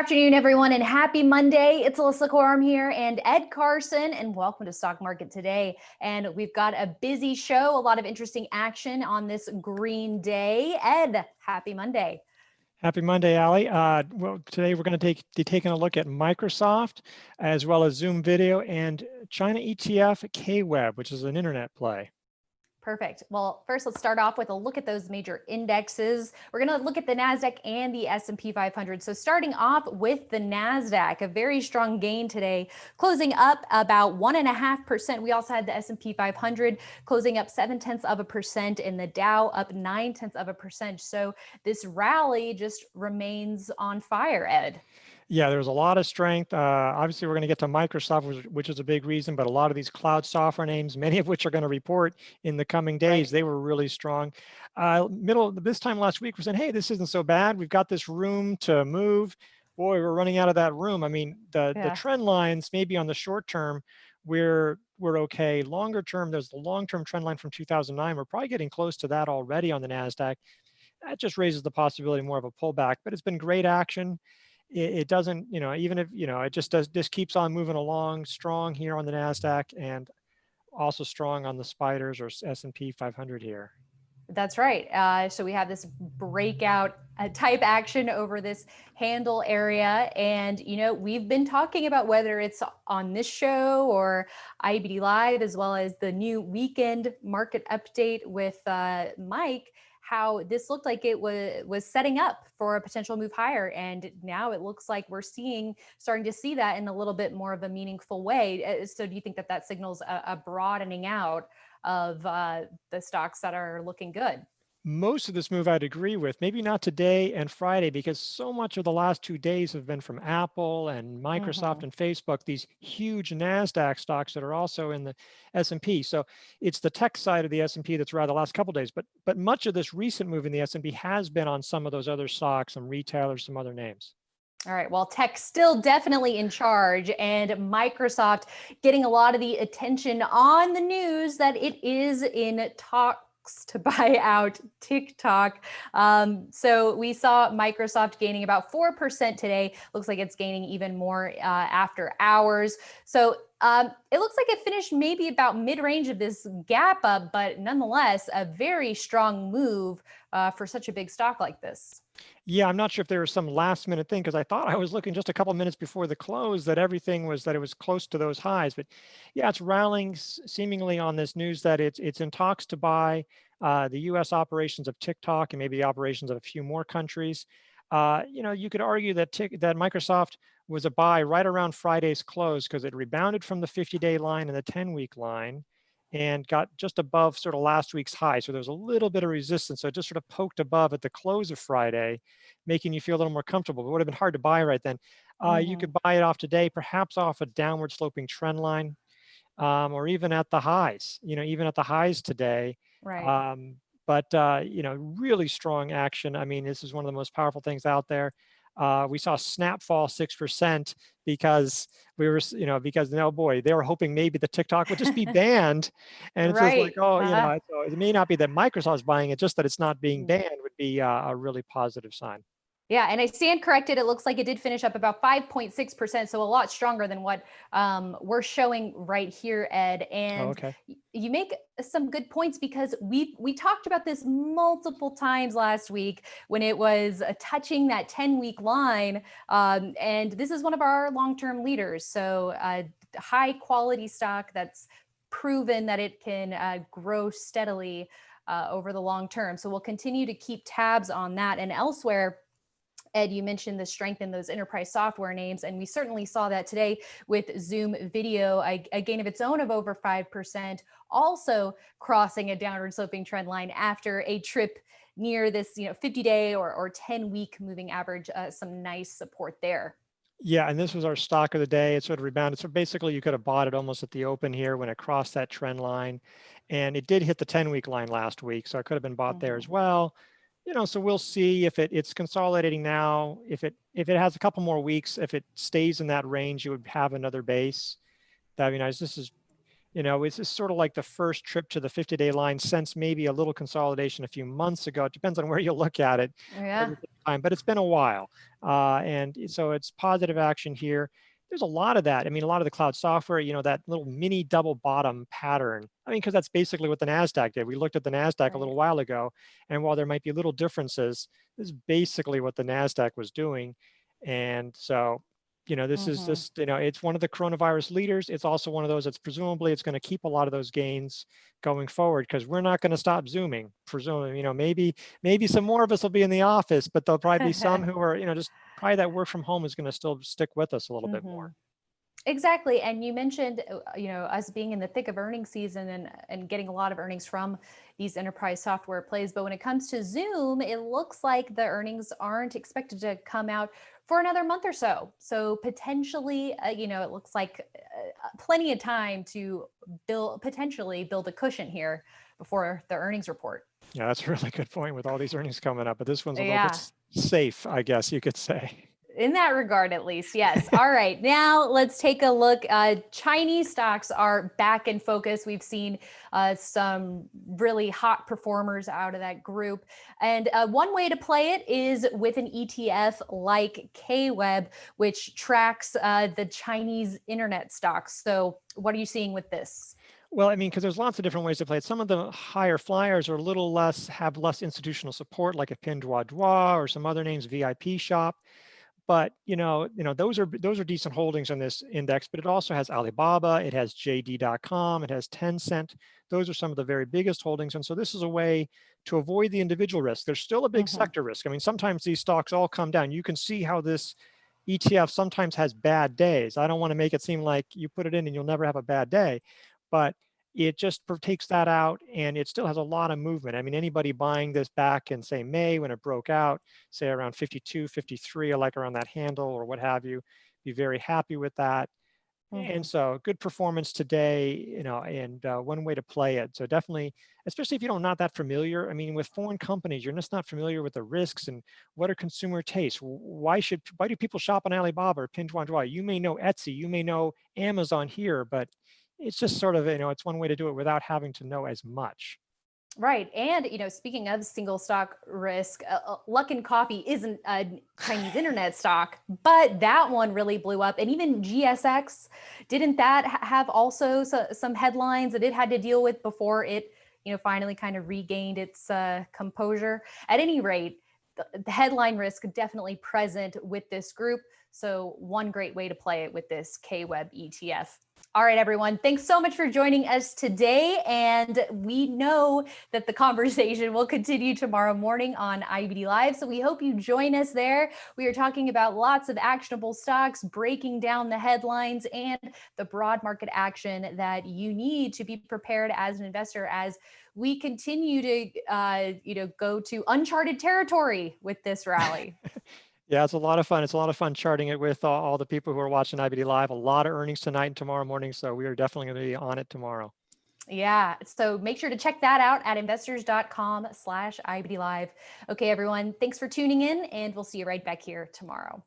afternoon, everyone, and happy Monday. It's Alyssa Coram here and Ed Carson, and welcome to Stock Market Today. And we've got a busy show, a lot of interesting action on this green day. Ed, happy Monday. Happy Monday, Ali. Well, today we're going to be taking a look at Microsoft, as well as Zoom Video and China ETF KWeb, which is an internet play. Perfect. Well, first, let's start off with a look at those major indexes. We're going to look at the NASDAQ and the S&P 500. So starting off with the NASDAQ, a very strong gain today, closing up about 1.5%. We also had the S&P 500 closing up 0.7%, and the Dow up 0.9%. So this rally just remains on fire, Ed. Yeah, there's a lot of strength. Obviously, we're going to get to Microsoft, which is a big reason, but a lot of these cloud software names, many of which are going to report in the coming days, they were really strong. This time last week, we're saying, hey, this isn't so bad. We've got this room to move. Boy, we're running out of that room. I mean, the trend lines, maybe on the short term, we're okay. Longer term, there's the long-term trend line from 2009. We're probably getting close to that already on the NASDAQ. That just raises the possibility more of a pullback, but it's been great action. It doesn't, even if, it just keeps on moving along strong here on the NASDAQ and also strong on the spiders or S&P 500 here. That's right. So we have this breakout type action over this handle area. And, we've been talking about whether it's on this show or IBD Live, as well as the new weekend market update with Mike, how this looked like it was setting up for a potential move higher. And now it looks like we're starting to see that in a little bit more of a meaningful way. So do you think that signals a broadening out of the stocks that are looking good? Most of this move I'd agree with, maybe not today and Friday, because so much of the last 2 days have been from Apple and Microsoft and Facebook, these huge NASDAQ stocks that are also in the S&P. So it's the tech side of the S&P that's around the last couple of days. But much of this recent move in the S&P has been on some of those other stocks, some retailers, some other names. All right. Well, tech still definitely in charge, and Microsoft getting a lot of the attention on the news that it is in talks to buy out TikTok. So we saw Microsoft gaining about 4% today. Looks like it's gaining even more after hours. So it looks like it finished maybe about mid-range of this gap up, but nonetheless, a very strong move for such a big stock like this. Yeah, I'm not sure if there was some last minute thing, because I thought I was looking just a couple minutes before the close that it was close to those highs. But yeah, it's rallying seemingly on this news that it's in talks to buy the U.S. operations of TikTok and maybe the operations of a few more countries. You could argue that Microsoft was a buy right around Friday's close because it rebounded from the 50-day line and the 10-week line and got just above sort of last week's high. So there was a little bit of resistance. So it just sort of poked above at the close of Friday, making you feel a little more comfortable. But it would have been hard to buy right then. You could buy it off today, perhaps off a downward sloping trend line, or even at the highs, even at the highs today. Right. Really strong action. I mean, this is one of the most powerful things out there. We saw Snap fall 6% because no boy, they were hoping maybe the TikTok would just be banned. And it's just like, so it may not be that Microsoft's buying it, just that it's not being banned would be a really positive sign. Yeah, and I stand corrected. It looks like it did finish up about 5.6%, so a lot stronger than what we're showing right here, Ed. And you make some good points, because we talked about this multiple times last week when it was touching that 10-week line, and this is one of our long-term leaders. So high quality stock that's proven that it can grow steadily over the long term. So we'll continue to keep tabs on that. And elsewhere, Ed, you mentioned the strength in those enterprise software names, and we certainly saw that today with Zoom Video, a gain of its own of over 5%, also crossing a downward sloping trend line after a trip near this 50-day or 10-week moving average. Some nice support there. Yeah, and this was our stock of the day. It sort of rebounded. So basically, you could have bought it almost at the open here when it crossed that trend line, and it did hit the 10-week line last week, so it could have been bought there as well. So we'll see if it's consolidating now. If it has a couple more weeks, if it stays in that range, you would have another base. That'd be nice. This is It's just sort of like the first trip to the 50-day line since maybe a little consolidation a few months ago. It depends on where you look at it Yeah. over time, but it's been a while. And so it's positive action here. There's a lot of that. I mean, a lot of the cloud software, that little mini double bottom pattern. I mean, because that's basically what the NASDAQ did. We looked at the NASDAQ a Right. little while ago, and while there might be little differences, this is basically what the NASDAQ was doing. And so this is Mm-hmm. just, it's one of the coronavirus leaders. It's also one of those that's presumably it's going to keep a lot of those gains going forward because we're not going to stop Zooming. Presumably, maybe some more of us will be in the office, but there'll probably be some who are, just probably that work from home is going to still stick with us a little bit Mm-hmm. more. Exactly. And you mentioned, us being in the thick of earnings season and getting a lot of earnings from these enterprise software plays. But when it comes to Zoom, it looks like the earnings aren't expected to come out for another month or so. So potentially, it looks like plenty of time to potentially build a cushion here before the earnings report. Yeah, that's a really good point with all these earnings coming up, but this one's a little bit Yeah. safe, I guess you could say. In that regard, at least, yes. All right, now let's take a look. Chinese stocks are back in focus. We've seen some really hot performers out of that group. And one way to play it is with an ETF like KWEB, which tracks the Chinese internet stocks. So, what are you seeing with this? Well, I mean, because there's lots of different ways to play it. Some of the higher flyers are a little less, have less institutional support, like a Pinduoduo or some other names, VIP Shop. But those are decent holdings on this index. But it also has Alibaba, it has JD.com, it has Tencent. Those are some of the very biggest holdings. And so this is a way to avoid the individual risk. There's still a big Mm-hmm. sector risk. I mean, sometimes these stocks all come down. You can see how this ETF sometimes has bad days. I don't want to make it seem like you put it in and you'll never have a bad day, but it just takes that out and it still has a lot of movement. I mean, anybody buying this back in, say, May when it broke out, say around 52, 53, or like around that handle or what have you, be very happy with that. Mm-hmm. And so good performance today, and one way to play it. So definitely, especially if not that familiar. I mean, with foreign companies, you're just not familiar with the risks and what are consumer tastes. Why do people shop on Alibaba or Pinduoduo? You may know Etsy, you may know Amazon here, but it's just sort of, it's one way to do it without having to know as much. Right. And, speaking of single stock risk, Luckin Coffee isn't a Chinese internet stock, but that one really blew up. And even GSX, didn't that have also some headlines that it had to deal with before it, finally kind of regained its composure? At any rate, the headline risk definitely present with this group. So one great way to play it with this KWEB ETF. All right, everyone. Thanks so much for joining us today. And we know that the conversation will continue tomorrow morning on IBD Live. So we hope you join us there. We are talking about lots of actionable stocks, breaking down the headlines and the broad market action that you need to be prepared as an investor as we continue to, go to uncharted territory with this rally. Yeah, it's a lot of fun. It's a lot of fun charting it with all the people who are watching IBD Live. A lot of earnings tonight and tomorrow morning. So we are definitely going to be on it tomorrow. Yeah. So make sure to check that out at investors.com/IBD Live. Okay, everyone. Thanks for tuning in, and we'll see you right back here tomorrow.